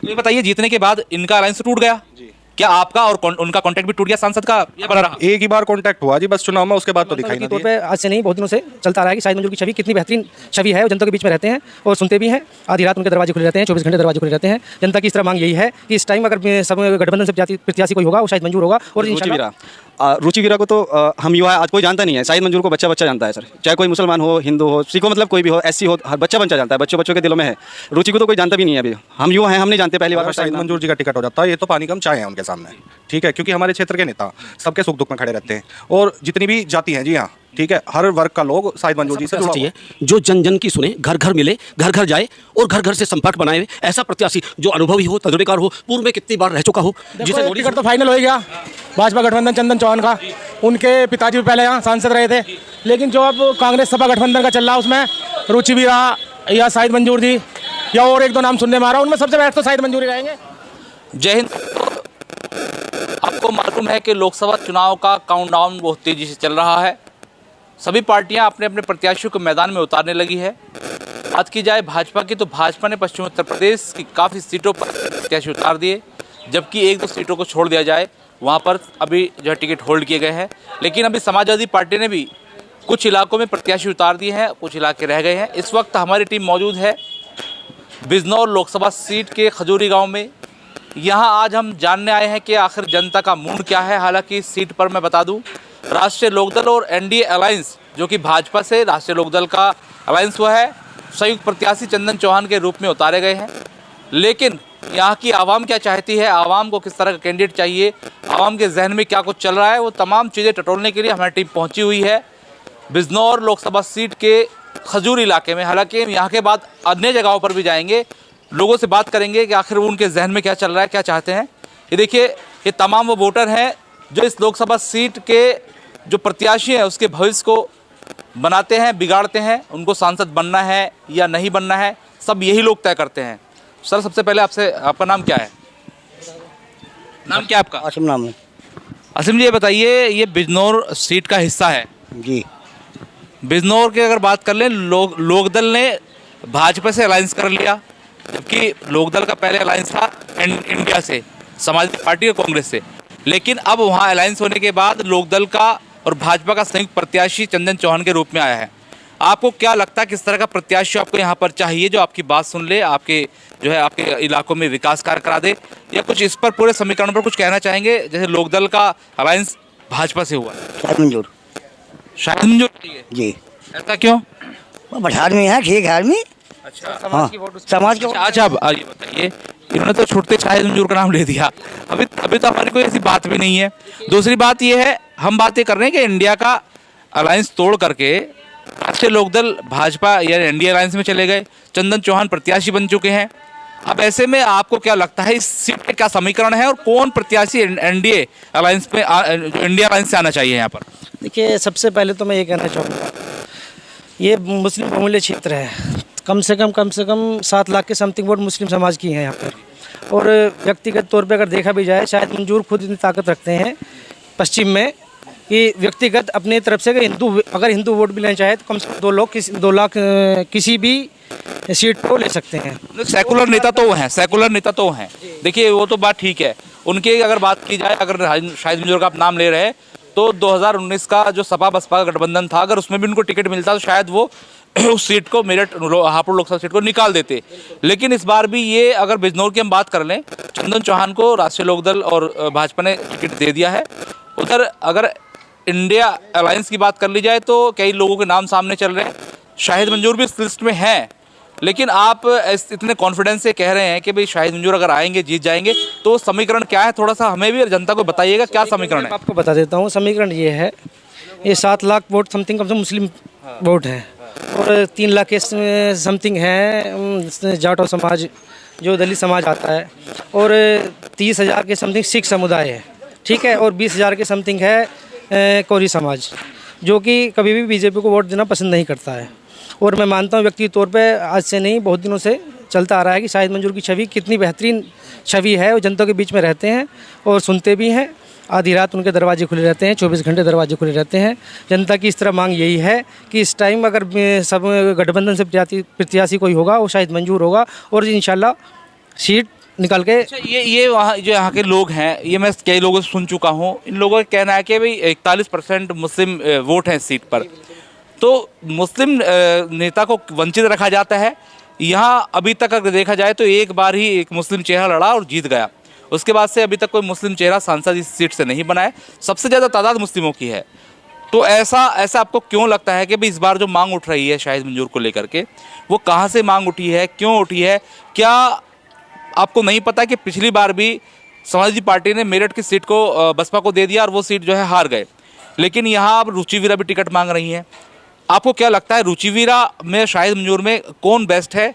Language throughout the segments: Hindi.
तो ये बताइए, जीतने के बाद इनका अलायंस टूट गया जी, क्या आपका और उनका कांटेक्ट भी टूट गया? सांसद का ये बना रहा? एक ही बार कांटेक्ट हुआ जी बस चुनाव में, उसके बाद तो दिखाई नहीं तौर पे आज से नहीं बहुत दिनों से चलता आ रहा है कि शाहिद मंजूर की छवि कितनी बेहतरीन छवि है, वो जनता के बीच में रहते हैं और सुनते भी हैं। आधी रात उनके दरवाजे खुले रहते हैं, 24 घंटे दरवाजे खुले रहते हैं। जनता की इस तरह मांग यही है कि इस टाइम अगर सब गठबंधन से प्रत्याशी कोई होगा वो शाहिद मंजूर होगा। और रुचि वीरा को तो हम युवा आज कोई जानता नहीं है, शाहिद मंजूर को बच्चा बच्चा जानता है सर, चाहे कोई मुसलमान हो, हिंदू हो, सिख हो, मतलब कोई भी हो, एससी हो, हर बच्चा बच्चा जानता है, बच्चों के दिलों में है। रुचि को तो कोई जानता भी नहीं है अभी, हम युवा हैं, हम नहीं जानते। पहली बार शाहिद मंजूर जी का टिकट हो जाता है ये तो पानी कम चाय है उनके सामने, ठीक है, क्योंकि हमारे क्षेत्र के नेता सबके सुख दुख में खड़े रहते हैं और जितनी भी जाति हैं जी हाँ, ठीक है, हर वर्ग का लोग शाहिद मंजूर जी से जुड़ा चाहिए, जो जन जन की सुने, घर घर मिले, घर घर जाए और घर घर से संपर्क बनाए, ऐसा प्रत्याशी जो अनुभवी हो, तजुर्बेकार हो, पूर्व में कितनी बार रह चुका हो। जिसे टिकट तो फाइनल हो गया भाजपा गठबंधन चंदन चौहान का, उनके पिताजी भी पहले यहाँ सांसद रहे थे, लेकिन जो अब कांग्रेस सपा गठबंधन का चल रहा है उसमें रुचि वीरा या शाहिद मंजूर जी या और एक दो नाम सुनने में आ रहा है, उनमें सबसे बेस्ट तो शाहिद मंजूर ही रहेंगे। जय हिंद। आपको मालूम है कि लोकसभा चुनाव का काउंटडाउन बहुत तेजी से चल रहा है, सभी पार्टियां अपने अपने प्रत्याशियों को मैदान में उतारने लगी है। बात की जाए भाजपा की तो भाजपा ने पश्चिम उत्तर प्रदेश की काफ़ी सीटों पर प्रत्याशी उतार दिए, जबकि एक दो सीटों को छोड़ दिया जाए वहां पर अभी जो है टिकट होल्ड किए गए हैं। लेकिन अभी समाजवादी पार्टी ने भी कुछ इलाकों में प्रत्याशी उतार दिए हैं, कुछ इलाके रह गए हैं। इस वक्त हमारी टीम मौजूद है बिजनौर लोकसभा सीट के खजूरी गाँव में। यहाँ आज हम जानने आए हैं कि आखिर जनता का मूड क्या है। हालांकि इस सीट पर मैं बता दूं, राष्ट्रीय लोकदल और एनडीए अलायंस जो कि भाजपा से राष्ट्रीय लोकदल का अलायंस हुआ है, संयुक्त प्रत्याशी चंदन चौहान के रूप में उतारे गए हैं। लेकिन यहाँ की आवाम क्या चाहती है, आवाम को किस तरह का कैंडिडेट चाहिए, आवाम के जहन में क्या कुछ चल रहा है, वो तमाम चीज़ें टटोलने के लिए हमारी टीम पहुँची हुई है बिजनौर लोकसभा सीट के खजूर इलाके में। हालांकि यहाँ के बाद अन्य जगहों पर भी जाएंगे, लोगों से बात करेंगे कि आखिर उनके जहन में क्या चल रहा है, क्या चाहते हैं। ये देखिए, ये तमाम वो वोटर हैं जो इस लोकसभा सीट के जो प्रत्याशी हैं उसके भविष्य को बनाते हैं, बिगाड़ते हैं, उनको सांसद बनना है या नहीं बनना है, सब यही लोग तय करते हैं। सर, सबसे पहले आपसे, आपका नाम क्या है? नाम क्या है आपका? आसिम नाम है। आसिम जी, ये बताइए, ये बिजनौर सीट का हिस्सा है जी। बिजनौर की अगर बात कर लें, लोकदल ने भाजपा से अलायंस कर लिया, जबकि लोकदल का पहले अलायंस था इंडिया से, समाजवादी पार्टी और कांग्रेस से। लेकिन अब वहाँ अलायंस होने के बाद लोकदल का और भाजपा का संयुक्त प्रत्याशी चंदन चौहान के रूप में आया है। आपको क्या लगता है किस तरह का प्रत्याशी आपको यहाँ पर चाहिए जो आपकी बात सुन ले, आपके जो है आपके इलाकों में विकास कार्य करा दे, या कुछ इस पर पूरे समीकरण पर कुछ कहना चाहेंगे? जैसे लोकदल का अलायंस भाजपा से हुआ, शाहिद मंजूर। शाहिद मंजूर चाहिए जी। ऐसा क्यों? वो बढ़ा आदमी है, ठीक है आदमी। अच्छा, हाँ, समाज के। अच्छा, अब ये बताइए, इन्होंने तो छुट्टे शाहिद मंजूर का नाम ले दिया, अभी तो हमारी कोई ऐसी बात भी नहीं है। दूसरी बात ये है, हम बातें कर रहे हैं कि इंडिया का अलायंस तोड़ करके राष्ट्रीय लोकदल भाजपा या एनडीए अलायंस में चले गए, चंदन चौहान प्रत्याशी बन चुके हैं। अब ऐसे में आपको क्या लगता है इस सीट पे क्या समीकरण है और कौन प्रत्याशी एनडीए अलायंस में इंडिया अलायंस से आना चाहिए यहाँ पर? देखिए, सबसे पहले तो मैं ये कहना चाहूँगा, ये मुस्लिम बहुमूल्य क्षेत्र है, कम से कम 7 लाख के समथिंग वोट मुस्लिम समाज की हैं यहाँ पर। और व्यक्तिगत तौर पे अगर देखा भी जाए, शायद मंजूर खुद इतनी ताकत रखते हैं पश्चिम में कि व्यक्तिगत अपनी तरफ से अगर हिंदू वोट भी लेना चाहे तो कम से कम 2 लाख किसी भी सीट को ले सकते हैं। सेकुलर नेता तो हैं, सेकुलर नेता तो हैं। देखिए, वो तो बात ठीक है उनकी। अगर बात की जाए, अगर शाहिद मंजूर का आप नाम ले रहे हैं, तो 2019 का जो सपा बसपा का गठबंधन था, अगर उसमें भी उनको टिकट मिलता तो शायद वो उस सीट को, मेरठ हापुड़ लोकसभा सीट को निकाल देते। लेकिन इस बार भी ये, अगर बिजनौर की हम बात कर लें, चंदन चौहान को राष्ट्रीय लोकदल और भाजपा ने टिकट दे दिया है। उधर अगर इंडिया अलायंस की बात कर ली जाए तो कई लोगों के नाम सामने चल रहे हैं, शाहिद मंजूर भी इस लिस्ट में हैं। लेकिन आप इतने कॉन्फिडेंस से कह रहे हैं कि भाई शाहिद मंजूर अगर आएंगे, जीत जाएंगे, तो समीकरण क्या है? थोड़ा सा हमें भी जनता को बताइएगा, क्या समीकरण है? आपको बता देता हूँ, समीकरण ये है, ये 7 लाख वोट समथिंग कम से मुस्लिम वोट हैं और 3 लाख के समथिंग है जाटो समाज, जो दलित समाज आता है, और 30,000 के समथिंग सिख समुदाय है, ठीक है, और 20,000 के समथिंग है कोरी समाज, जो कि कभी भी बीजेपी को वोट देना पसंद नहीं करता है। और मैं मानता हूँ व्यक्तिगत तौर पे आज से नहीं बहुत दिनों से चलता आ रहा है कि शाहिद मंजूर की छवि कितनी बेहतरीन छवि है, वो जनता के बीच में रहते हैं और सुनते भी हैं। आधी रात उनके दरवाजे खुले रहते हैं, 24 घंटे दरवाजे खुले रहते हैं। जनता की इस तरह मांग यही है कि इस टाइम अगर सब गठबंधन से प्रत्याशी कोई होगा वो शाहिद मंजूर होगा और इंशाल्लाह सीट निकाल के। अच्छा, ये वहाँ जो यहाँ के लोग हैं, ये मैं कई लोगों से सुन चुका हूँ, इन लोगों का कहना है कि भाई 41% मुस्लिम वोट हैं इस सीट पर, तो मुस्लिम नेता को वंचित रखा जाता है। यहाँ अभी तक अगर देखा जाए तो एक बार ही एक मुस्लिम चेहरा लड़ा और जीत गया, उसके बाद से अभी तक कोई मुस्लिम चेहरा सांसद इस सीट से नहीं बना है। सबसे ज़्यादा तादाद मुस्लिमों की है। तो ऐसा आपको क्यों लगता है कि भाई इस बार जो मांग उठ रही है शाहिद मंजूर को लेकर के, वो कहाँ से मांग उठी है, क्यों उठी है? क्या आपको नहीं पता कि पिछली बार भी समाजवादी पार्टी ने मेरठ की सीट को बसपा को दे दिया और वो सीट जो है हार गए, लेकिन यहाँ अब रुचिवीरा भी टिकट मांग रही हैं। आपको क्या लगता है रुचिवीरा में शाहिद मंजूर में कौन बेस्ट है?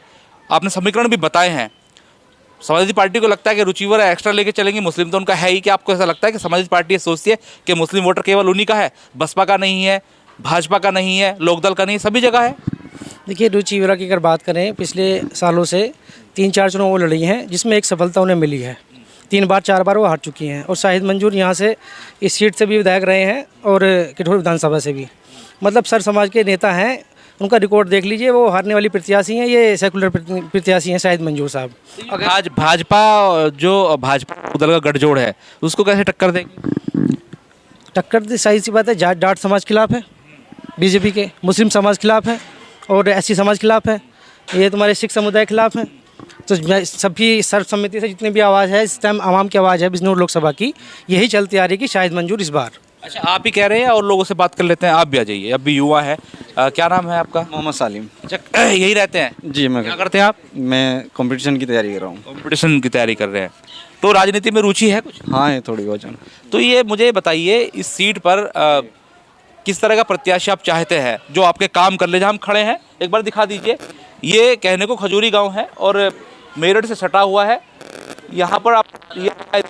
आपने समीकरण भी बताए हैं। समाजवादी पार्टी को लगता है कि रुचिवीरा एक्स्ट्रा लेके चलेंगे, मुस्लिम तो उनका है ही। कि आपको ऐसा लगता है कि समाजवादी पार्टी ये सोचती है कि मुस्लिम वोटर केवल उन्हीं का है, बसपा का नहीं है, भाजपा का नहीं है, लोकदल का नहीं, सभी जगह है? देखिए, रुचिवीरा की अगर बात करें, पिछले सालों से 3-4 चुनाव वो लड़ी हैं, जिसमें एक सफलता उन्हें मिली है। 3 बार 4 बार वो हार चुकी हैं। और शाहिद मंजूर यहाँ से इस सीट से भी विधायक रहे हैं और किठौर विधानसभा से भी, मतलब सर समाज के नेता हैं। उनका रिकॉर्ड देख लीजिए, वो हारने वाली प्रत्याशी हैं, ये सेकुलर प्रत्याशी हैं शाहिद मंजूर साहब। भाजपा दल का गठजोड़ है, उसको कैसे टक्कर देगी? टक्कर तो सही सी बात है, जाट समाज खिलाफ है बीजेपी के, मुस्लिम समाज खिलाफ है और एससी समाज खिलाफ है, ये तुम्हारे सिख समुदाय खिलाफ है। तो सभी सर्वसम्मति से जितनी भी आवाज़ है इस टाइम आवाम की आवाज़ है बिजनौर लोकसभा की, यही चलती आ रही है कि शाहिद मंजूर इस बार। अच्छा, आप ही कह रहे हैं और लोगों से बात कर लेते हैं। आप भी आ जाइए, अब भी युवा है। क्या नाम है आपका? मोहम्मद सालिम। अच्छा, यही रहते हैं? जी। मैं क्या करते हैं आप? मैं कंपटीशन की तैयारी कर रहा हूँ। कंपटीशन की तैयारी कर रहे हैं, तो राजनीति में रुचि है कुछ? हाँ, है थोड़ी बहुत। तो ये मुझे बताइए, इस सीट पर किस तरह का प्रत्याशी आप चाहते हैं जो आपके काम कर ले? जहाँ हम खड़े हैं एक बार दिखा दीजिए। ये कहने को खजूरी गाँव है और मेरठ से सटा हुआ है। यहाँ पर आप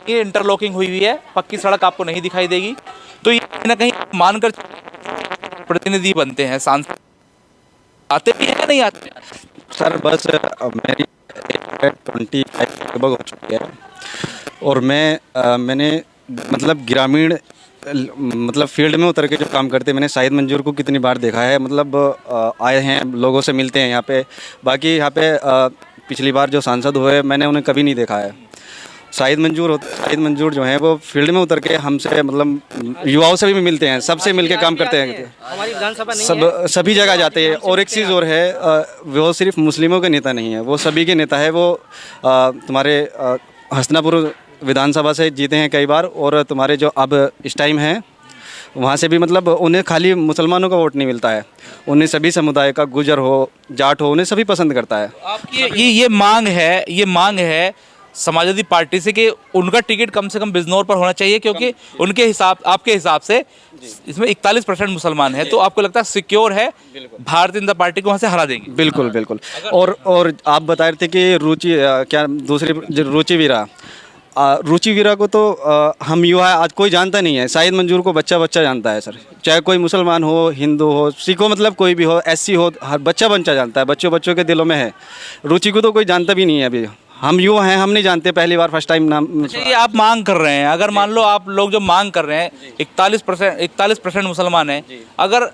ये इंटरलॉकिंग हुई है, पक्की सड़क आपको नहीं दिखाई देगी। तो ये कहीं ना कहीं मानकर प्रतिनिधि बनते हैं, सांसद आते भी हैं, नहीं आते? सर बस मेरी 25 लगभग हो चुकी है और मैंने मतलब ग्रामीण मतलब फील्ड में उतर के जो काम करते हैं, मैंने शाहिद मंजूर को कितनी बार देखा है। मतलब आए हैं, लोगों से मिलते हैं यहाँ पे। बाकी यहाँ पे पिछली बार जो सांसद हुए मैंने उन्हें कभी नहीं देखा है। शाहिद मंजूर जो हैं वो फील्ड में उतर के हमसे मतलब युवाओं से भी मिलते हैं, सबसे मिलके काम करते हैं, हमारी विधानसभा नहीं सभी जगह जाते हैं। और एक चीज़ और है, वो सिर्फ मुस्लिमों के नेता नहीं है, वो सभी के नेता है। वो तुम्हारे हसनापुर विधानसभा से जीते हैं कई बार, और तुम्हारे जो अब इस टाइम है वहाँ से भी, मतलब उन्हें खाली मुसलमानों का वोट नहीं मिलता है, उन्हें सभी समुदाय का, गुजर हो, जाट हो, उन्हें सभी पसंद करता है। आपकी ये मांग है समाजवादी पार्टी से कि उनका टिकट कम से कम बिजनौर पर होना चाहिए, क्योंकि आपके हिसाब से इसमें 41% मुसलमान है। तो आपको लगता है सिक्योर है, भारतीय जनता पार्टी को वहाँ से हरा देंगे? बिल्कुल। और आप बता रहे थे कि रुचिवीरा को तो हम युवा आज कोई जानता नहीं है। शाहिद मंजूर को बच्चा जानता है सर, चाहे कोई मुसलमान हो, हिंदू हो, सिख हो, मतलब कोई भी हो, एससी हो, हर बच्चा जानता है, बच्चों के दिलों में है। रुचि को तो कोई जानता भी नहीं है। अभी हम युवा हैं, हम नहीं जानते, पहली बार फर्स्ट टाइम नाम। अच्छा, ये आप मांग कर रहे हैं, अगर मान लो आप लोग जो मांग कर रहे हैं 41% मुसलमान है, अगर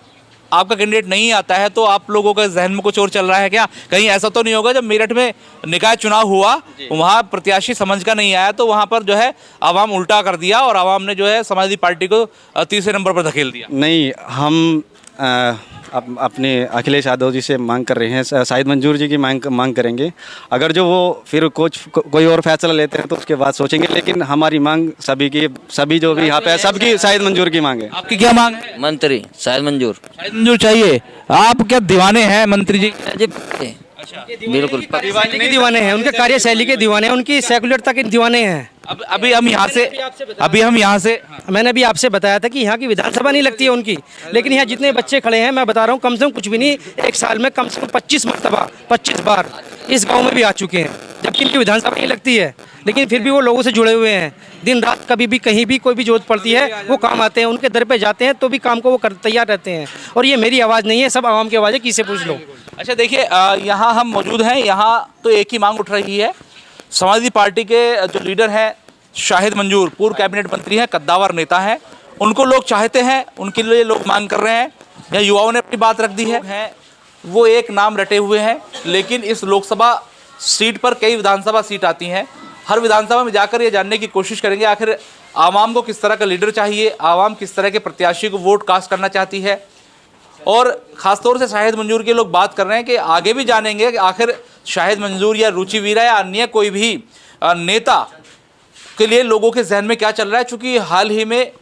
आपका कैंडिडेट नहीं आता है तो आप लोगों के जहन में कुछ और चल रहा है क्या? कहीं ऐसा तो नहीं होगा जब मेरठ में निकाय चुनाव हुआ वहाँ प्रत्याशी समझ का नहीं आया तो वहाँ पर जो है आवाम उल्टा कर दिया और आवाम ने जो है समाजवादी पार्टी को तीसरे नंबर पर धकेल दिया? नहीं, हम अपने अखिलेश यादव जी से मांग कर रहे हैं, शाहिद मंजूर जी की मांग करेंगे। अगर जो वो फिर कोई और फैसला लेते हैं तो उसके बाद सोचेंगे, लेकिन हमारी मांग सभी जो भी यहाँ पे है, सबकी शाहिद मंजूर की मांग है। आपकी क्या मांग है? मंत्री शाहिद मंजूर चाहिए। आप क्या दीवाने हैं मंत्री जी? बिल्कुल दीवाने हैं, उनके कार्यशैली के दीवाने हैं, उनकी सेकुलरता के दीवाने हैं। अभी हम यहाँ से मैंने अभी आपसे बताया था कि यहाँ की विधानसभा नहीं लगती है उनकी, लेकिन यहाँ जितने बच्चे खड़े हैं, मैं बता रहा हूँ, कम से कम कुछ भी नहीं, एक साल में कम से कम 25 बार इस गांव में भी आ चुके हैं, जबकि इनकी विधानसभा नहीं लगती है, लेकिन फिर भी वो लोगों से जुड़े हुए हैं। दिन रात कभी भी कहीं भी कोई भी जरूरत पड़ती है वो काम आते हैं, उनके दर पे जाते हैं तो भी काम को वो तैयार रहते हैं। और ये मेरी आवाज़ नहीं है, सब आवाम की आवाज़ है, किसी से पूछ लो। अच्छा देखिए, यहाँ हम मौजूद हैं, यहाँ तो एक ही मांग उठ रही है। समाजवादी पार्टी के जो लीडर हैं शाहिद मंजूर, पूर्व कैबिनेट मंत्री हैं, कद्दावर नेता हैं, उनको लोग चाहते हैं, उनके लिए लोग मांग कर रहे हैं। या युवाओं ने अपनी बात रख दी है, वो एक नाम रटे हुए हैं, लेकिन इस लोकसभा सीट पर कई विधानसभा सीट आती हैं हर विधानसभा में जाकर ये जानने की कोशिश करेंगे आखिर आवाम को किस तरह का लीडर चाहिए, आवाम किस तरह के प्रत्याशी को वोट कास्ट करना चाहती है। और ख़ासतौर से शाहिद मंजूर के लोग बात कर रहे हैं कि आगे भी जानेंगे कि आखिर शाहिद मंजूर या रुचि वीरा या अन्य कोई भी नेता के लिए लोगों के जहन में क्या चल रहा है। चूँकि हाल ही में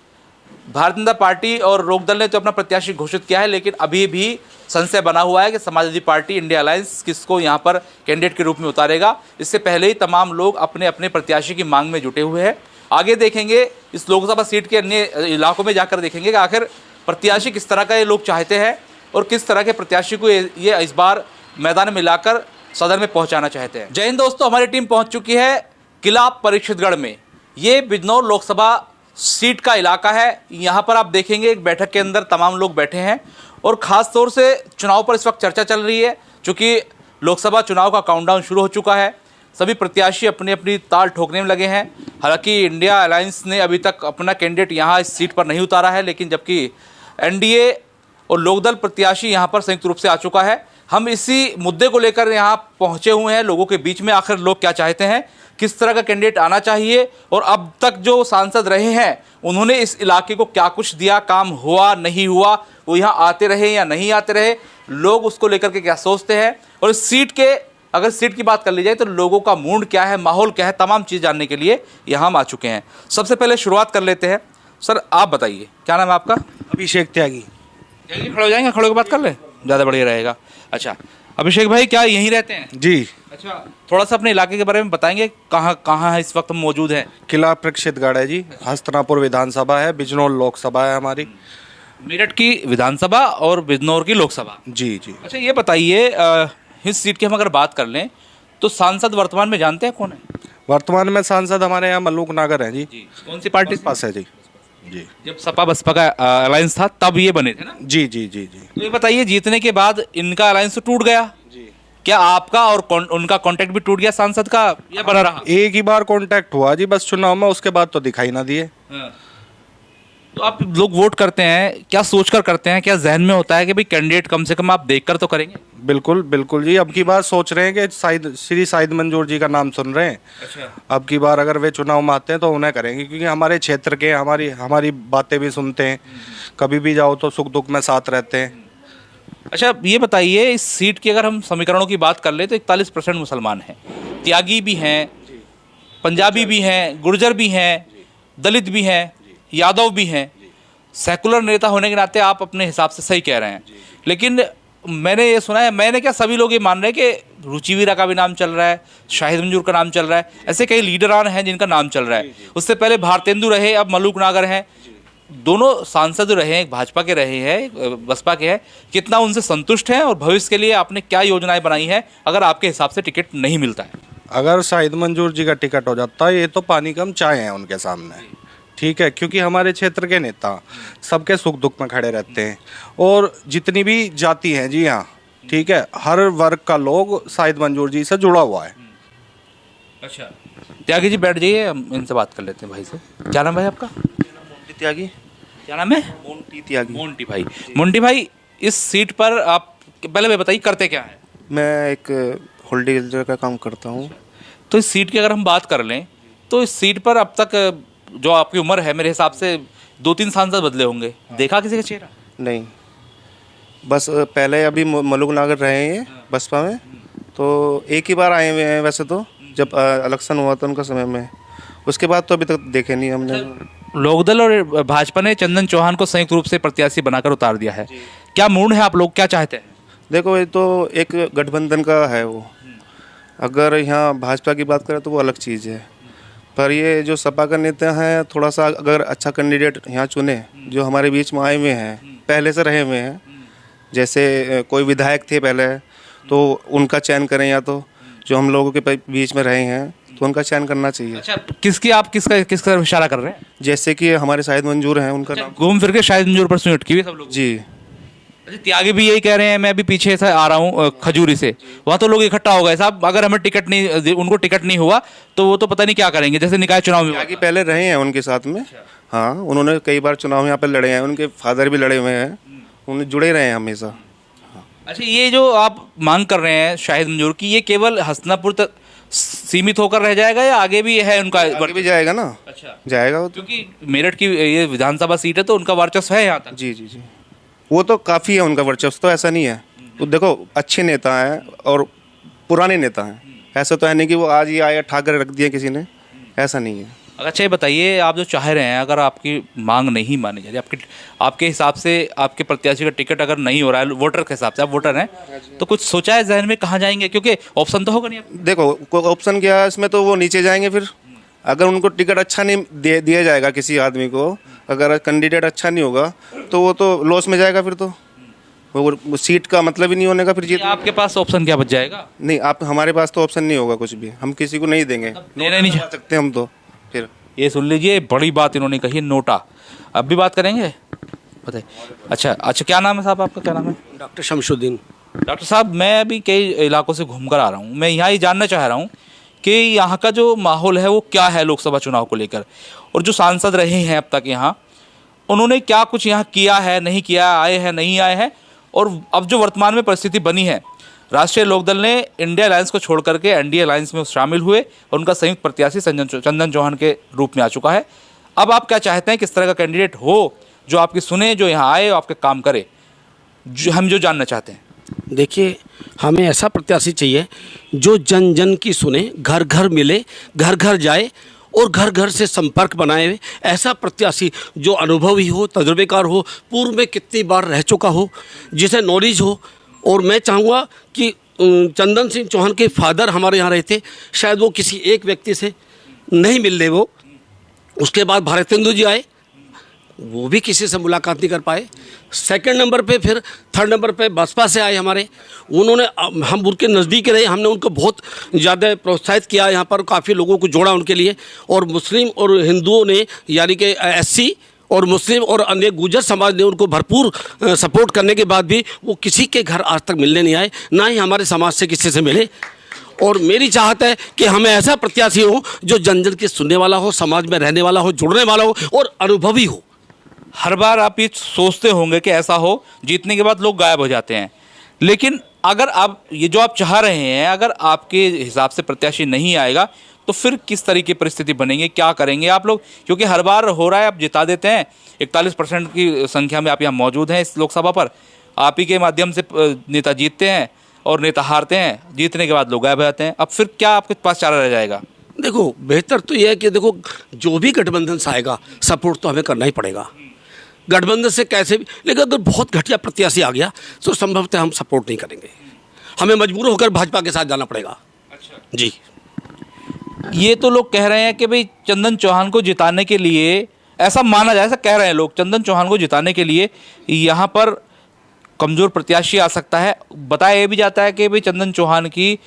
भारतीय जनता पार्टी और लोकदल ने तो अपना प्रत्याशी घोषित किया है, लेकिन अभी भी संशय बना हुआ है कि समाजवादी पार्टी इंडिया अलायंस किसको यहाँ पर कैंडिडेट के रूप में उतारेगा। इससे पहले ही तमाम लोग अपने अपने प्रत्याशी की मांग में जुटे हुए हैं। आगे देखेंगे इस लोकसभा सीट के अन्य इलाकों में जाकर देखेंगे कि आखिर प्रत्याशी किस तरह का ये लोग चाहते हैं और किस तरह के प्रत्याशी को ये इस बार मैदान में लाकर सदन में पहुँचाना चाहते हैं। जय हिंद दोस्तों, हमारी टीम पहुँच चुकी है किला परीक्षितगढ़ में। ये बिजनौर लोकसभा सीट का इलाका है। यहाँ पर आप देखेंगे एक बैठक के अंदर तमाम लोग बैठे हैं और ख़ास तौर से चुनाव पर इस वक्त चर्चा चल रही है। चूँकि लोकसभा चुनाव का काउंटडाउन शुरू हो चुका है, सभी प्रत्याशी अपनी अपनी ताल ठोकने में लगे हैं। हालांकि इंडिया अलायंस ने अभी तक अपना कैंडिडेट यहाँ इस सीट पर नहीं उतारा है, लेकिन जबकि एनडीए और लोकदल प्रत्याशी यहाँ पर संयुक्त रूप से आ चुका है। हम इसी मुद्दे को लेकर यहाँ पहुँचे हुए हैं, लोगों के बीच में आखिर लोग क्या चाहते हैं, किस तरह का कैंडिडेट आना चाहिए और अब तक जो सांसद रहे हैं उन्होंने इस इलाके को क्या कुछ दिया, काम हुआ नहीं हुआ, वो यहाँ आते रहे या नहीं आते रहे, लोग उसको लेकर के क्या सोचते हैं और इस सीट के अगर सीट की बात कर ली जाए तो लोगों का मूड क्या है, माहौल क्या है, तमाम चीज़ जानने के लिए यहाँ हम आ चुके हैं। सबसे पहले शुरुआत कर लेते हैं। सर आप बताइए, क्या नाम है आपका? अभिषेक त्यागी। खड़े हो जाएंगे, खड़े होकर बात कर ले, ज़्यादा बढ़िया रहेगा। अच्छा अभिषेक भाई, क्या यहीं रहते हैं? जी। अच्छा, थोड़ा सा अपने इलाके के बारे में बताएंगे, कहाँ कहाँ है इस वक्त हम मौजूद हैं? किला परीक्षितगढ़ है जी, हस्तनापुर विधानसभा है, बिजनौर लोकसभा है हमारी। मेरठ की विधानसभा और बिजनौर की लोकसभा। जी जी। अच्छा ये बताइए, इस सीट की हम अगर बात कर लें तो सांसद वर्तमान में जानते हैं कौन है? वर्तमान में सांसद हमारे यहाँ मल्लूक नागर हैं जी। कौन सी पार्टी से? पास है जी। जी। जब सपा बसपा का अलायंस था तब ये बने थे ना? जी जी जी जी। तो ये बताइए, जीतने के बाद इनका अलायंस तो टूट गया जी, क्या आपका और उनका कांटेक्ट भी टूट गया सांसद का या बना रहा? एक ही बार कांटेक्ट हुआ जी बस चुनाव में, उसके बाद तो दिखाई ना दिए। तो आप लोग वोट करते हैं, क्या सोचकर करते हैं, क्या जहन में होता है कि भाई कैंडिडेट कम से कम आप देखकर तो करेंगे? बिल्कुल बिल्कुल जी, अब की बार सोच रहे हैं कि श्री शाहिद मंजूर जी का नाम सुन रहे हैं। अच्छा। अब की बार अगर वे चुनाव में आते हैं तो उन्हें करेंगे, क्योंकि हमारे क्षेत्र के हमारी बातें भी सुनते हैं, कभी भी जाओ तो सुख दुख में साथ रहते हैं। अच्छा ये बताइए, इस सीट की अगर हम समीकरणों की बात कर ले तो 41% मुसलमान हैं, त्यागी भी हैं, पंजाबी भी हैं, गुर्जर भी हैं, दलित भी हैं, यादव भी हैं। सेकुलर नेता होने के नाते आप अपने हिसाब से सही कह रहे हैं, लेकिन मैंने ये सुना है, मैंने क्या सभी लोग ये मान रहे हैं कि रुचि वीरा का भी नाम चल रहा है, शाहिद मंजूर का नाम चल रहा है, ऐसे कई लीडरान हैं जिनका नाम चल रहा है। उससे पहले भारतेंदु रहे, अब मल्लूक नागर हैं, दोनों सांसद रहे हैं, भाजपा के रहे हैं, बसपा के हैं। कितना उनसे संतुष्ट हैं और भविष्य के लिए आपने क्या योजनाएं बनाई हैं अगर आपके हिसाब से टिकट नहीं मिलता है? अगर शाहिद मंजूर जी का टिकट हो जाता है, ये तो पानी कम चाय है उनके सामने, ठीक है, क्योंकि हमारे क्षेत्र के नेता सबके सुख दुख में खड़े रहते हैं और जितनी भी जाति हैं जी यहाँ, ठीक है, हर वर्ग का लोग शाहिद मंजूर जी से जुड़ा हुआ है। अच्छा त्यागी जी बैठ जाइए, हम इनसे बात कर लेते हैं। भाई से क्या नाम है आपका? त्यागी। क्या नाम है? मोंटी त्यागी। मोंटी भाई। मोंटी भाई, इस सीट पर आप पहले मैं बताइए करते क्या है? मैं एक होल्डिंग का काम करता हूँ। तो इस सीट की अगर हम बात कर लें तो इस सीट पर अब तक जो आपकी उम्र है, मेरे हिसाब से 2-3 सांसद बदले होंगे, देखा किसी का चेहरा? नहीं, बस पहले अभी मल्लूक नागर रहे हैं बसपा में, तो एक ही बार आए हुए हैं वैसे तो, जब इलेक्शन हुआ था उनका समय में, उसके बाद तो अभी तक देखे नहीं हमने। लोकदल और भाजपा ने चंदन चौहान को संयुक्त रूप से प्रत्याशी बनाकर उतार दिया है, क्या मूड है, आप लोग क्या चाहते हैं? देखो ये तो एक गठबंधन का है वो, अगर यहाँ भाजपा की बात करें तो वो अलग चीज़ है, पर ये जो सपा का नेता हैं थोड़ा सा अगर अच्छा कैंडिडेट यहाँ चुने, जो हमारे बीच में आए हुए हैं, पहले से रहे हुए हैं, जैसे कोई विधायक थे पहले तो उनका चयन करें, या तो जो हम लोगों के बीच में रहे हैं तो उनका चयन करना चाहिए। अच्छा किसका इशारा कर रहे हैं? जैसे कि हमारे शाहिद मंजूर हैं, उनका नाम घूम फिर के शाहिद मंजूर पर सुन अटकी हुई सब लोग। जी। अच्छा त्यागी भी यही कह रहे हैं, मैं अभी पीछे से आ रहा हूँ खजूरी से, वहाँ तो लोग इकट्ठा हो गए साहब, अगर हमें टिकट नहीं, उनको टिकट नहीं हुआ तो वो तो पता नहीं क्या करेंगे, जैसे निकाय चुनाव में। त्यागी पहले रहे हैं उनके साथ में। हाँ, उन्होंने कई बार चुनाव यहाँ पर लड़े हैं, उनके फादर भी लड़े हुए हैं, उन्हें जुड़े रहे हैं हमेशा। अच्छा ये जो आप मांग कर रहे हैं शाहिद मंजूर की, ये केवल हसनापुर तक सीमित होकर रह जाएगा या आगे भी है उनका? आगे भी जाएगा ना। अच्छा, जाएगा वो तो। क्योंकि मेरठ की ये विधानसभा सीट है तो उनका वर्चस्व है यहाँ तक। जी जी जी, वो तो काफ़ी है उनका वर्चस्व, तो ऐसा नहीं है। तो देखो अच्छे नेता हैं और पुराने नेता हैं, ऐसा तो है नहीं कि वो आज ही आए ठाकर रख दिए किसी ने, ऐसा नहीं है। अच्छा, ये बताइए, आप जो चाह रहे हैं, अगर आपकी मांग नहीं मानी जाती, आपके हिसाब से आपके प्रत्याशी का टिकट अगर नहीं हो रहा है, वोटर के हिसाब से, आप वोटर हैं, तो कुछ सोचा है जहन में कहाँ जाएंगे? क्योंकि ऑप्शन तो होगा नहीं। देखो कोई ऑप्शन क्या है इसमें, तो वो नीचे जाएंगे फिर। अगर उनको टिकट अच्छा नहीं दिया जाएगा किसी आदमी को, अगर कैंडिडेट अच्छा नहीं होगा तो वो तो लॉस में जाएगा, फिर तो वो सीट का मतलब ही नहीं होने का फिर जीत। आपके पास ऑप्शन क्या बच जाएगा? नहीं, आप हमारे पास तो ऑप्शन नहीं होगा कुछ भी, हम किसी को नहीं देंगे, देना नहीं जा सकते हम तो। फिर ये सुन लीजिए, बड़ी बात इन्होंने कही है, नोटा। अब भी बात करेंगे, बताइए। अच्छा, क्या नाम है साहब आपका, क्या नाम है? डॉक्टर शमशुद्दीन। डॉक्टर साहब, मैं अभी कई इलाकों से घूमकर आ रहा हूँ, मैं यहाँ ही जानना चाह रहा हूँ कि यहाँ का जो माहौल है वो क्या है लोकसभा चुनाव को लेकर, और जो सांसद रहे हैं अब तक यहाँ, उन्होंने क्या कुछ यहाँ किया है, नहीं किया, आए हैं, नहीं आए हैं, और अब जो वर्तमान में परिस्थिति बनी है, राष्ट्रीय लोकदल ने इंडिया अलायंस को छोड़ करके एनडीए अलायंस में शामिल हुए और उनका संयुक्त प्रत्याशी चंदन चौहान के रूप में आ चुका है। अब आप क्या चाहते हैं, किस तरह का कैंडिडेट हो जो आपकी सुने, जो यहाँ आए और आपके काम करे, हम जो जानना चाहते हैं। देखिए, हमें ऐसा प्रत्याशी चाहिए जो जन जन की सुने, घर घर मिले, घर घर जाए और घर घर से संपर्क बनाए। ऐसा प्रत्याशी जो अनुभवी हो, तजुर्बेकार हो, पूर्व में कितनी बार रह चुका हो, जिसे नॉलेज हो। और मैं चाहूँगा कि चंदन सिंह चौहान के फादर हमारे यहाँ रहे थे, शायद वो किसी एक व्यक्ति से नहीं मिल रहे, वो उसके बाद भारतेंदु जी आए, वो भी किसी से मुलाकात नहीं कर पाए। सेकंड नंबर पे, फिर थर्ड नंबर पे बसपा से आए हमारे, उन्होंने, हम उनके नज़दीक रहे, हमने उनको बहुत ज़्यादा प्रोत्साहित किया, यहाँ पर काफ़ी लोगों को जोड़ा उनके लिए। और मुस्लिम और हिंदुओं ने, यानी कि एससी और मुस्लिम और अन्य गुर्जर समाज ने उनको भरपूर सपोर्ट करने के बाद भी वो किसी के घर आज तक मिलने नहीं आए, ना ही हमारे समाज से किसी से मिले। और मेरी चाहत है कि हमें ऐसा प्रत्याशी हो जो जन जन के सुनने वाला हो, समाज में रहने वाला हो, जुड़ने वाला हो और अनुभवी हो। हर बार आप ये सोचते होंगे कि ऐसा हो, जीतने के बाद लोग गायब हो जाते हैं, लेकिन अगर आप ये जो आप चाह रहे हैं, अगर आपके हिसाब से प्रत्याशी नहीं आएगा तो फिर किस तरह की परिस्थिति बनेंगे, क्या करेंगे आप लोग? क्योंकि हर बार हो रहा है, आप जिता देते हैं, 41% की संख्या में आप यहाँ मौजूद हैं इस लोकसभा पर, आप ही के माध्यम से नेता जीतते हैं और नेता हारते हैं, जीतने के बाद लोग गायब हो जाते हैं। अब फिर क्या आपके पास चारा रह जाएगा? देखो, बेहतर तो यह है कि देखो, जो भी गठबंधन से आएगा सपोर्ट तो हमें करना ही पड़ेगा, गठबंधन से कैसे भी। लेकिन अगर बहुत घटिया प्रत्याशी आ गया तो संभवतः हम सपोर्ट नहीं करेंगे, हमें मजबूर होकर भाजपा के साथ जाना पड़ेगा। अच्छा जी, ये तो लोग कह रहे हैं कि भाई चंदन चौहान को जिताने के लिए, ऐसा माना जाए, ऐसा कह रहे हैं लोग, चंदन चौहान को जिताने के लिए यहाँ पर कमज़ोर प्रत्याशी आ सकता है। बताया ये भी जाता है कि भाई चंदन चौहान की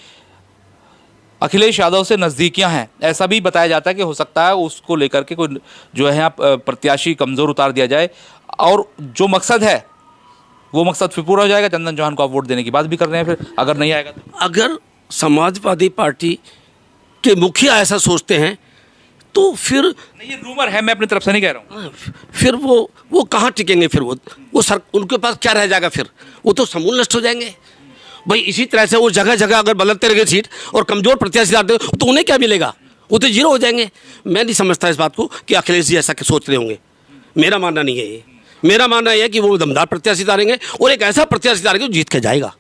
अखिलेश यादव से नज़दीकियां हैं, ऐसा भी बताया जाता है कि हो सकता है उसको लेकर के कोई जो है यहाँ प्रत्याशी कमज़ोर उतार दिया जाए, और जो मकसद है वो मकसद फिर पूरा हो जाएगा। चंदन चौहान को आप वोट देने की बात भी कर रहे हैं, फिर अगर नहीं आएगा तो? अगर समाजवादी पार्टी के मुखिया ऐसा सोचते हैं तो फिर नहीं, ये रूमर है, मैं अपनी तरफ से नहीं कह रहा हूँ। फिर वो कहाँ टिकेंगे? फिर वो सर, उनके पास क्या रह जाएगा? फिर वो तो समूल नष्ट हो जाएंगे। भाई इसी तरह से वो जगह जगह अगर बदलते रहे सीट और कमज़ोर प्रत्याशी लाते तो उन्हें क्या मिलेगा? वो तो जीरो हो जाएंगे। मैं नहीं समझता इस बात को कि अखिलेश जी ऐसा सोच रहे होंगे, मेरा मानना नहीं है ये। मेरा मानना यह है कि वो दमदार प्रत्याशी डालेंगे और एक ऐसा प्रत्याशी डालेंगे जो जीत के जाएगा,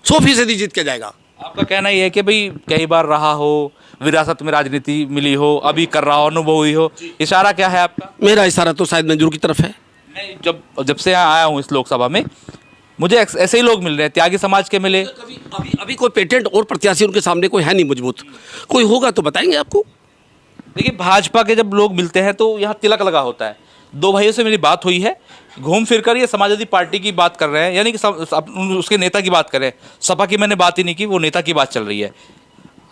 100% जीत के जाएगा। आपका कहना ये है कि भाई कई बार रहा हो, विरासत में राजनीति मिली हो, अभी कर रहा हो, अनुभव हुई हो, इशारा क्या है आपका? मेरा इशारा तो शायद मंजूर की तरफ है। मैं जब से यहाँ आया हूँ इस लोकसभा में, मुझे ऐसे ही लोग मिल रहे हैं, त्यागी समाज के मिले। अभी कोई पेटेंट और प्रत्याशी उनके सामने कोई है नहीं मजबूत, कोई होगा तो बताएंगे आपको। देखिए, भाजपा के जब लोग मिलते हैं तो यहाँ तिलक लगा होता है। दो भाइयों से मेरी बात हुई है, घूम फिर कर ये समाजवादी पार्टी की बात कर रहे हैं, यानी कि उसके नेता की बात कर रहे हैं। सपा की मैंने बात ही नहीं की, वो नेता की बात चल रही है।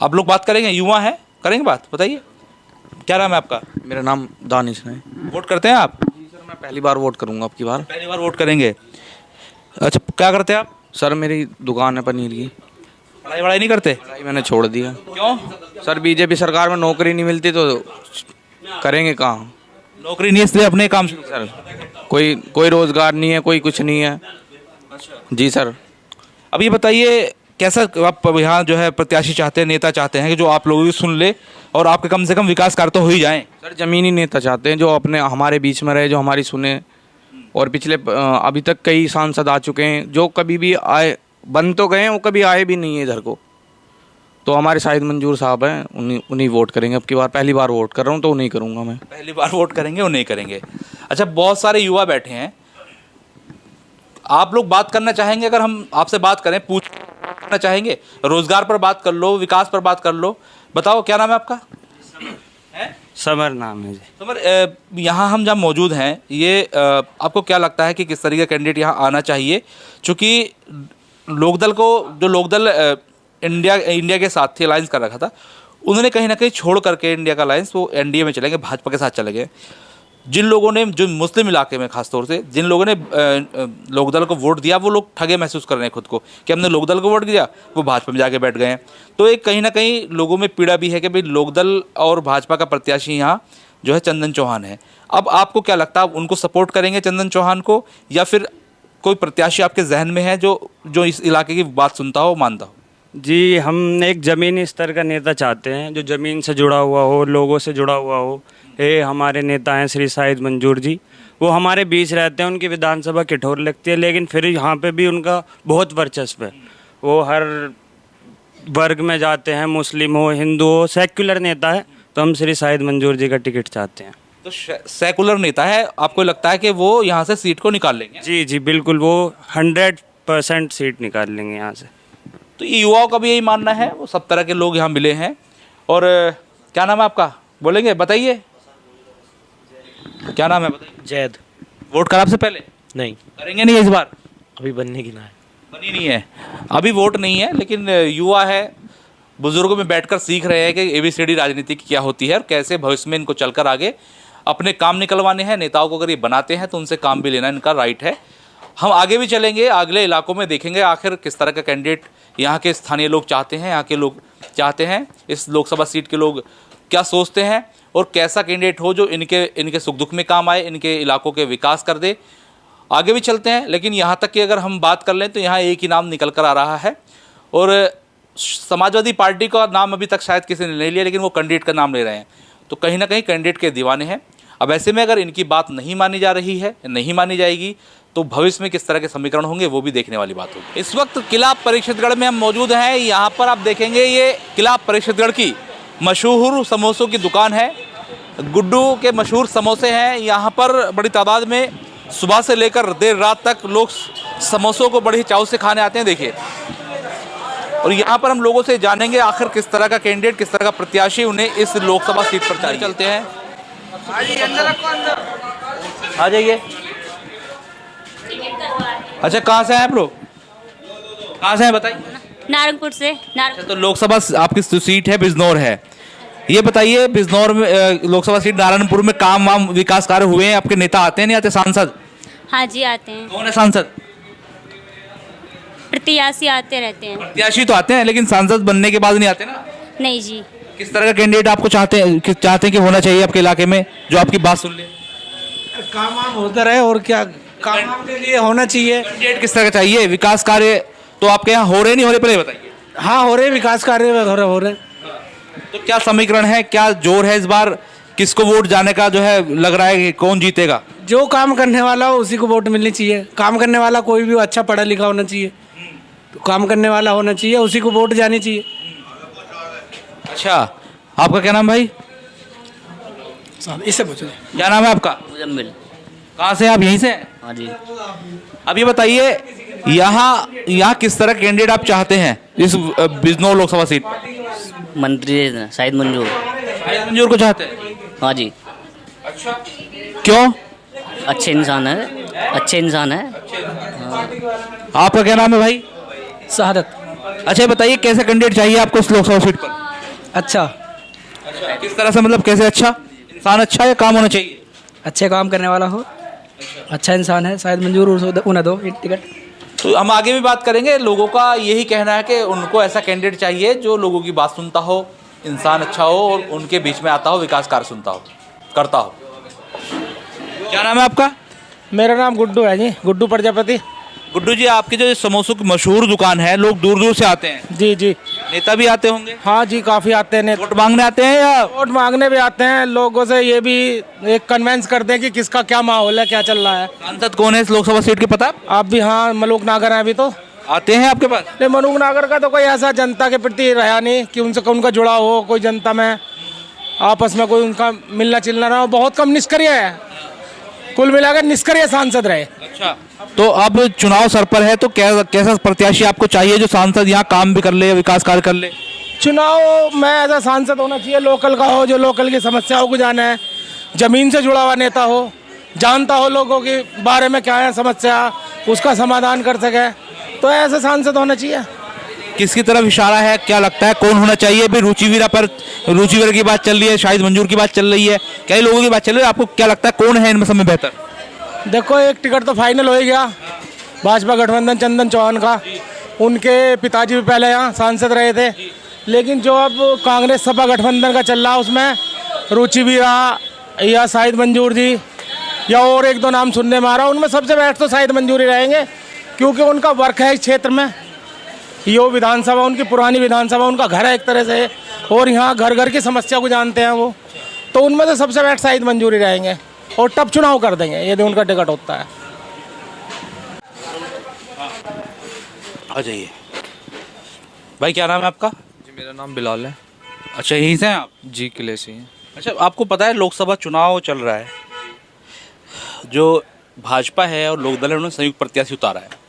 आप लोग बात करेंगे, युवा हैं, करेंगे बात? बताइए, क्या नाम है आपका? मेरा नाम दानिश है। वोट करते हैं आप? जी सर, मैं पहली बार वोट करूंगा आपकी बार। पहली बार वोट करेंगे? अच्छा, क्या करते हैं आप? सर मेरी दुकान है पनीर की। पढ़ाई नहीं करते? पढ़ाई मैंने छोड़ दिया। क्यों? सर बीजेपी सरकार में नौकरी नहीं मिलती तो करेंगे कहाँ? नौकरी नहीं, इसलिए अपने काम शुरू। सर कोई रोजगार नहीं है, कोई कुछ नहीं है। जी सर। अब ये बताइए, कैसा आप यहाँ जो है प्रत्याशी चाहते हैं, नेता चाहते हैं कि जो आप लोगों की सुन ले और आपके कम से कम विकास कार्य तो हो ही जाएं? सर ज़मीनी नेता चाहते हैं जो अपने हमारे बीच में रहे, जो हमारी सुने। और पिछले अभी तक कई सांसद आ चुके हैं जो कभी भी आए, बन तो गए हैं, वो कभी आए भी नहीं है इधर को। तो हमारे शाहिद मंजूर साहब हैं, उन्हीं वोट करेंगे। अब की बार पहली बार वोट कर रहा हूँ तो उन्हीं करूँगा मैं। पहली बार वोट करेंगे, उन्हीं करेंगे। अच्छा, बहुत सारे युवा बैठे हैं, आप लोग बात करना चाहेंगे? अगर हम आपसे बात करें, पूछना चाहेंगे, रोजगार पर बात कर लो, विकास पर बात कर लो। बताओ क्या नाम है आपका? समर नाम है जी। समर, यहाँ हम जहाँ मौजूद हैं, ये आपको क्या लगता है कि किस तरीके का कैंडिडेट यहाँ आना चाहिए? चूँकि लोकदल को, जो लोकदल इंडिया के साथ थी, अलायंस कर रखा था, उन्होंने कहीं ना कहीं छोड़ करके इंडिया का अलायंस वो एनडीए में चले गए, भाजपा के साथ चले गए। जिन लोगों ने, जो मुस्लिम इलाके में खासतौर से जिन लोगों ने लोकदल को वोट दिया, वो लोग ठगे महसूस कर रहे हैं खुद को कि हमने लोकदल को वोट दिया, वो भाजपा में जाके बैठ गए हैं। तो एक कहीं ना कहीं लोगों में पीड़ा भी है कि भाई लोकदल और भाजपा का प्रत्याशी यहाँ जो है चंदन चौहान है। अब आपको क्या लगता है, आप उनको सपोर्ट करेंगे चंदन चौहान को, या फिर कोई प्रत्याशी आपके जहन में है जो इस इलाके की बात सुनता हो, मानता हो? जी, हम एक ज़मीनी स्तर का नेता चाहते हैं जो ज़मीन से जुड़ा हुआ हो, लोगों से जुड़ा हुआ हो। ये हमारे नेता हैं श्री शाहिद मंजूर जी, वो हमारे बीच रहते हैं। उनकी विधानसभा कठोर लगती है, लेकिन फिर यहाँ पे भी उनका बहुत वर्चस्व है। वो हर वर्ग में जाते हैं, मुस्लिम हो, हिंदू हो, सेक्युलर नेता है। तो हम श्री शाहिद मंजूर जी का टिकट चाहते हैं। तो सेकुलर नेता है, आपको लगता है कि वो यहाँ से सीट को निकाल लेंगे? जी जी बिल्कुल, वो 100% सीट निकाल लेंगे यहाँ से। तो ये युवाओं का भी यही मानना है। वो सब तरह के लोग यहाँ मिले हैं। और क्या नाम है आपका, बोलेंगे? बताइए क्या नाम है, बताइए। जैद। वोट करा आपसे पहले? नहीं, करेंगे नहीं इस बार? अभी बनने की ना है। बनी नहीं है, अभी वोट नहीं है, लेकिन युवा है, बुजुर्गों में बैठकर सीख रहे हैं कि एबीसीडी राजनीति की क्या होती है और कैसे भविष्य में इनको चलकर आगे अपने काम निकलवाने हैं। नेताओं को अगर ये बनाते हैं तो उनसे काम भी लेना इनका राइट है। हम आगे भी चलेंगे, अगले इलाकों में देखेंगे आखिर किस तरह का कैंडिडेट यहाँ के स्थानीय लोग चाहते हैं, यहाँ के लोग चाहते हैं, इस लोकसभा सीट के लोग क्या सोचते हैं और कैसा कैंडिडेट हो जो इनके सुख दुख में काम आए, इनके इलाकों के विकास कर दे। आगे भी चलते हैं, लेकिन यहाँ तक कि अगर हम बात कर लें तो यहाँ एक ही नाम निकल कर आ रहा है और समाजवादी पार्टी का नाम अभी तक शायद किसी ने नहीं लिया, लेकिन वो कैंडिडेट का नाम ले रहे हैं। तो कहीं ना कहीं कैंडिडेट के दीवाने हैं। अब ऐसे में अगर इनकी बात नहीं मानी जा रही है, नहीं मानी जाएगी, तो भविष्य में किस तरह के समीकरण होंगे वो भी देखने वाली बात होगी। इस वक्त किला परिषदगढ़ में हम मौजूद हैं। यहाँ पर आप देखेंगे ये किला परिषदगढ़ की मशहूर समोसों की दुकान है। गुड्डू के मशहूर समोसे हैं। यहाँ पर बड़ी तादाद में सुबह से लेकर देर रात तक लोग समोसों को बड़ी चाव से खाने आते हैं। देखिए, और यहाँ पर हम लोगों से जानेंगे आखिर किस तरह का कैंडिडेट, किस तरह का प्रत्याशी उन्हें इस लोकसभा सीट पर चाहिए। चलते हैं, आ जाइए। अच्छा, कहाँ से हैं आप लोग? कहाँ से हैं बताइए? नारंगपुर से। तो लोकसभा आपकी सीट है बिजनौर है, ये बताइए बिजनौर में लोकसभा सीट नारायणपुर में काम वाम विकास कार्य हुए हैं? आपके नेता आते हैं, नहीं आते? सांसद? हाँ जी आते हैं। कौन है सांसद? प्रत्याशी आते रहते हैं। प्रत्याशी तो आते हैं, लेकिन सांसद बनने के बाद नहीं आते ना? नहीं जी। किस तरह का कैंडिडेट आपको चाहते हैं कि होना चाहिए आपके इलाके में, जो आपकी बात सुन ले? काम वाम होता रहे और क्या, काम वाम के लिए होना चाहिए। कैंडिडेट किस तरह का चाहिए? विकास कार्य तो आपके यहाँ हो रहे नहीं हो रहे, पहले बताइए। हाँ, हो रहे विकास कार्य हो रहे। तो क्या समीकरण है, क्या जोर है इस बार? किसको वोट जाने का जो है लग रहा है कि कौन जीतेगा? जो काम करने वाला हो उसी को वोट मिलनी चाहिए। काम करने वाला कोई भी अच्छा पढ़ा लिखा होना चाहिए, तो काम करने वाला होना चाहिए, उसी को वोट जानी चाहिए। अच्छा, आपका क्या नाम भाई? इससे पूछो। क्या नाम है आपका? मुजम्मिल। कहाँ से आप? यहीं से? हाँ जी। अब ये बताइए, यहाँ किस तरह कैंडिडेट आप चाहते हैं इस बिजनौर लोकसभा सीट पर? मंत्री शाहिद मंजूर। शाहिद मंजूर को चाहते हैं? हाँ जी। अच्छा, क्यों? अच्छे इंसान है, अच्छे इंसान है। आपका क्या नाम है भाई? शहादत। अच्छा, बताइए कैसा कैंडिडेट चाहिए आपको इस लोकसभा सीट पर? अच्छा, किस तरह से, मतलब कैसे? अच्छा इंसान, अच्छा या काम होना चाहिए? अच्छे काम करने वाला हो, अच्छा इंसान है। शाहिद मंजूर उन्हें दो टिकट। तो हम आगे भी बात करेंगे। लोगों का यही कहना है कि उनको ऐसा कैंडिडेट चाहिए जो लोगों की बात सुनता हो, इंसान अच्छा हो और उनके बीच में आता हो, विकास कार्य सुनता हो, करता हो। क्या नाम है आपका? मेरा नाम गुड्डू है जी, गुड्डू प्रजापति। गुड्डू जी, आपकी जो समोसों की मशहूर दुकान है, लोग दूर दूर से आते हैं। जी जी। नेता भी आते होंगे? हाँ जी, काफ़ी आते हैं। वोट मांगने आते हैं या वोट मांगने भी आते हैं, लोगों से ये भी एक कन्वेंस करते हैं कि किसका क्या माहौल है, क्या चल रहा है। सांसद कौन है इस लोकसभा सीट के, पता? आप भी? हाँ, मलूक नागर हैं अभी तो। आते हैं आपके पास? नहीं, मलूक नागर का तो कोई ऐसा जनता के प्रति रहा नहीं कि उनसे उनका जुड़ा हो, कोई जनता में आपस में कोई उनका मिलना चिलना ना हो, बहुत कम निष्क्रिय है, कुल मिलाकर निष्क्रिय सांसद रहे। अच्छा, तो अब चुनाव सर पर है, तो कैसा प्रत्याशी आपको चाहिए जो सांसद यहाँ काम भी कर ले, विकास कार्य कर ले? चुनाव में ऐसा सांसद होना चाहिए लोकल का हो, जो लोकल की समस्याओं को जाने, जमीन से जुड़ा हुआ नेता हो, जानता हो लोगों के बारे में क्या है समस्या, उसका समाधान कर सके, तो ऐसा सांसद होना चाहिए। किसकी तरफ इशारा है, क्या लगता है कौन होना चाहिए? अभी रुचिवीरा की बात चल रही है, शाहिद मंजूर की बात चल रही है, कई लोगों की बात चल रही है, आपको क्या लगता है कौन है इनमें समय बेहतर? देखो, एक टिकट तो फाइनल हो ही गया, भाजपा गठबंधन चंदन चौहान का। उनके पिताजी भी पहले यहाँ सांसद रहे थे, लेकिन जो अब कांग्रेस सपा गठबंधन का चल रहा है उसमें रुचिवीरा या शाहिद मंजूर जी या और एक दो नाम सुनने में आ रहा है, उनमें सबसे बेस्ट तो शाहिद मंजूर ही रहेंगे, क्योंकि उनका वर्क है इस क्षेत्र में। ये विधानसभा उनकी पुरानी विधानसभा, उनका घर है एक तरह से, और यहाँ घर घर की समस्या को जानते हैं वो, तो उनमें से सबसे बेस्ट शाहिद मंजूर ही रहेंगे और टफ चुनाव कर देंगे यदि उनका टिकट होता है। आ जाइए भाई, क्या नाम है आपका? जी, मेरा नाम बिलाल है। अच्छा, यहीं से हैं आप? जी, किले से हैं। अच्छा, आपको पता है लोकसभा चुनाव चल रहा है, जो भाजपा है और लोकदल है उन्होंने संयुक्त प्रत्याशी उतारा है।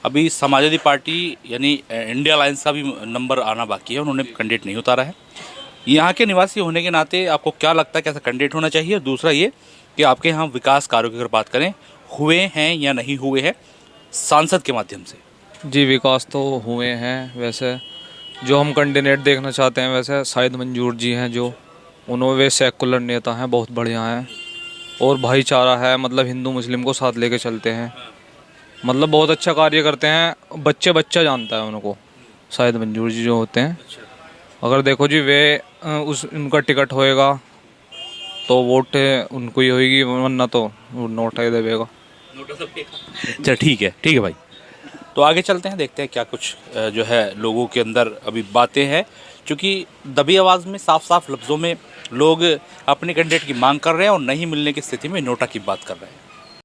अभी समाजवादी पार्टी यानी इंडिया अलायंस का भी नंबर आना बाकी है, उन्होंने कैंडिडेट नहीं उतारा है। यहाँ के निवासी होने के नाते आपको क्या लगता है कैसा कैंडिडेट होना चाहिए? दूसरा ये कि आपके यहाँ विकास कार्यों की अगर बात करें, हुए हैं या नहीं हुए हैं सांसद के माध्यम से? जी, विकास तो हुए हैं। वैसे जो हम कैंडिडेट देखना चाहते हैं, वैसे शाहिद मंजूर जी हैं, जो उन्होंने सेकुलर नेता हैं, बहुत बढ़िया हैं, और भाईचारा है, मतलब हिंदू मुस्लिम को साथ लेके चलते हैं, मतलब बहुत अच्छा कार्य करते हैं। बच्चा जानता है उनको, शाहिद मंजूर जी जो होते हैं। अगर देखो जी, वे उनका टिकट होएगा तो वोट उनको ही होगी, वरना तो नोट ही देगा। अच्छा, ठीक है भाई, तो आगे चलते हैं, देखते हैं क्या कुछ जो है लोगों के अंदर अभी बातें हैं, क्योंकि दबी आवाज़ में साफ साफ लफ्ज़ों में लोग अपने कैंडिडेट की मांग कर रहे हैं और नहीं मिलने की स्थिति में नोटा की बात कर रहे हैं।